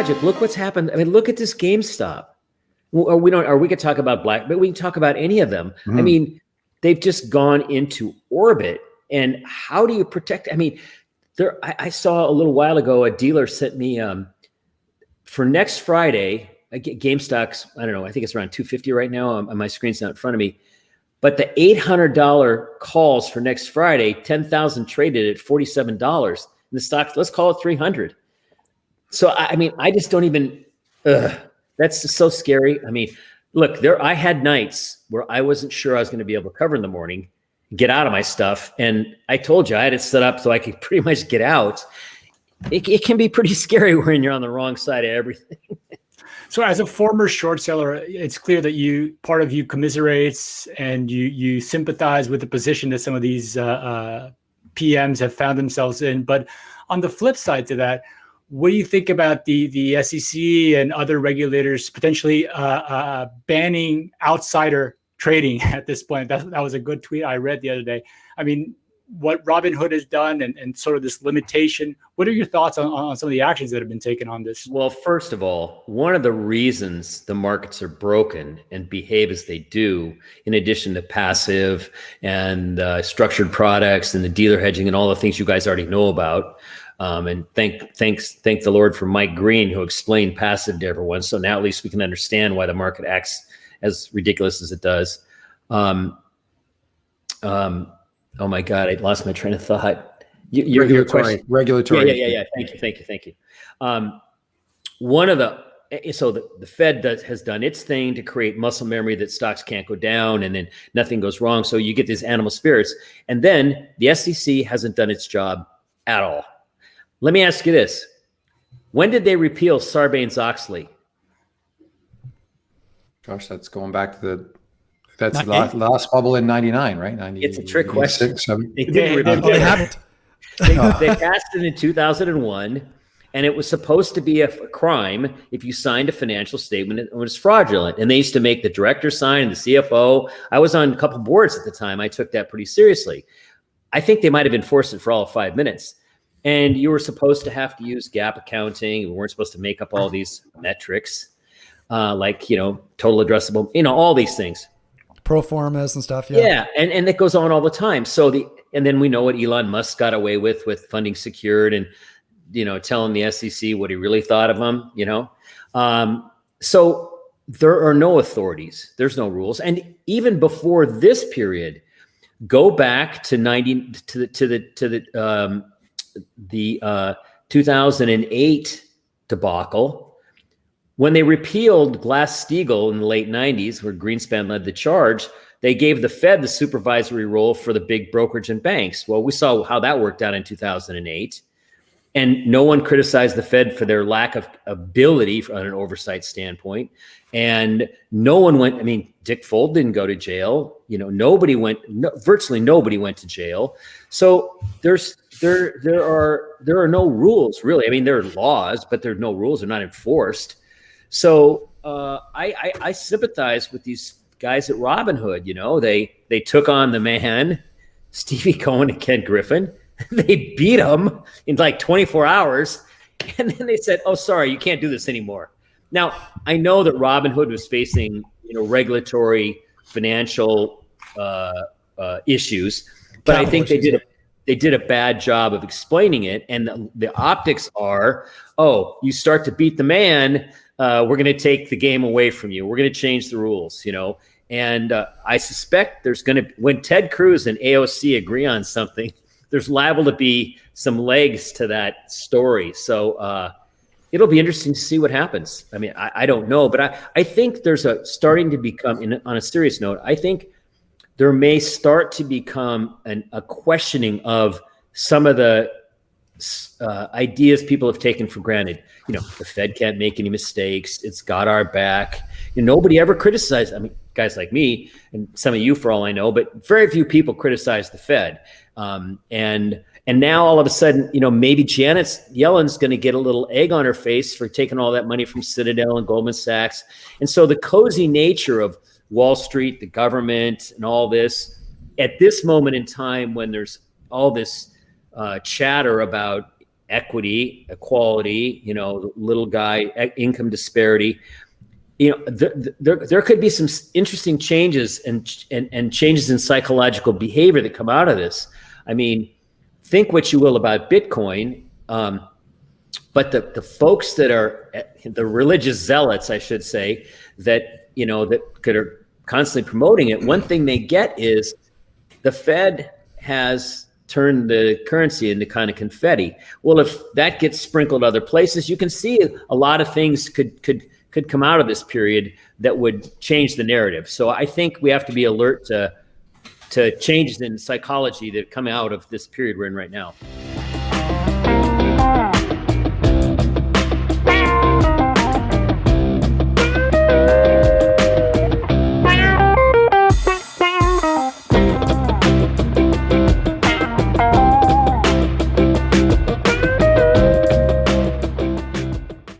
logic. Look what's happened. I mean, look at this GameStop. Or we could talk about Black, but we can talk about any of them. I mean, they've just gone into orbit. And how do you protect? I mean, I saw a little while ago, a dealer sent me for next Friday, GameStop's, I don't know, I think it's around 250 right now. My screen's not in front of me. But the $800 calls for next Friday, 10,000 traded at $47. And the stock, let's call it 300. So, I mean, I just don't even, that's just so scary. I mean, look, I had nights where I wasn't sure I was going to be able to cover in the morning, get out of my stuff. And I told you I had it set up so I could pretty much get out. It can be pretty scary when you're on the wrong side of everything. So as a former short seller, it's clear that part of you commiserates and you sympathize with the position that some of these PMs have found themselves in. But on the flip side to that, what do you think about the SEC and other regulators potentially banning outsider trading at this point? That was a good tweet I read the other day. I mean, what Robinhood has done and sort of this limitation, what are your thoughts on some of the actions that have been taken on this? Well, first of all, one of the reasons the markets are broken and behave as they do, in addition to passive and structured products and the dealer hedging and all the things you guys already know about, and thank the Lord for Mike Green, who explained passive to everyone. So now at least we can understand why the market acts as ridiculous as it does. Oh my God, I lost my train of thought. Your question. Regulatory. Yeah. Thank you. So the Fed has done its thing to create muscle memory that stocks can't go down and then nothing goes wrong. So you get these animal spirits. And then the SEC hasn't done its job at all. Let me ask you this. When did they repeal Sarbanes-Oxley? Gosh, that's going back to the last bubble in 99, right? It's a trick question. They haven't. They passed it in 2001, and it was supposed to be a crime if you signed a financial statement and it was fraudulent. And they used to make the director sign and the CFO. I was on a couple boards at the time. I took that pretty seriously. I think they might have enforced it for all of 5 minutes. And you were supposed to have to use GAAP accounting. We weren't supposed to make up all these metrics, like, total addressable, all these things. Pro formas and stuff. Yeah. And it goes on all the time. And then we know what Elon Musk got away with funding secured and, telling the SEC what he really thought of them, So there are no authorities. There's no rules. And even before this period, go back to the 2008 debacle, when they repealed Glass-Steagall in the late 90s, where Greenspan led the charge. They gave the Fed the supervisory role for the big brokerage and banks. Well, we saw how that worked out in 2008. And no one criticized the Fed for their lack of ability on an oversight standpoint. And no one went, Dick Fuld didn't go to jail. Virtually nobody went to jail. So there are no rules, really. There are laws, but there are no rules. They're not enforced. So I sympathize with these guys at Robinhood. They took on the man, Stevie Cohen and Ken Griffin. They beat him in like 24 hours. And then they said, oh, sorry, you can't do this anymore. Now, I know that Robinhood was facing, regulatory, financial issues, but I think they did a bad job of explaining it. And the optics are, you start to beat the man, we're going to take the game away from you. We're going to change the rules, And I suspect when Ted Cruz and AOC agree on something, there's liable to be some legs to that story. So it'll be interesting to see what happens. I don't know, but I think there's starting to become, on a serious note, I think there may start to become a questioning of some of the ideas people have taken for granted. The Fed can't make any mistakes. It's got our back. Nobody ever criticized. Guys like me and some of you, for all I know, but very few people criticize the Fed. And now all of a sudden, maybe Janet Yellen's going to get a little egg on her face for taking all that money from Citadel and Goldman Sachs. And so the cozy nature of Wall Street, the government, and all this, at this moment in time when there's all this chatter about equity, equality, little guy, income disparity. There could be some interesting changes and changes in psychological behavior that come out of this. I mean, think what you will about Bitcoin, but the folks that are the religious zealots, I should say, that are constantly promoting it. One thing they get is the Fed has turned the currency into kind of confetti. Well, if that gets sprinkled other places, you can see a lot of things could come out of this period that would change the narrative. So I think we have to be alert to changes in psychology that come out of this period we're in right now.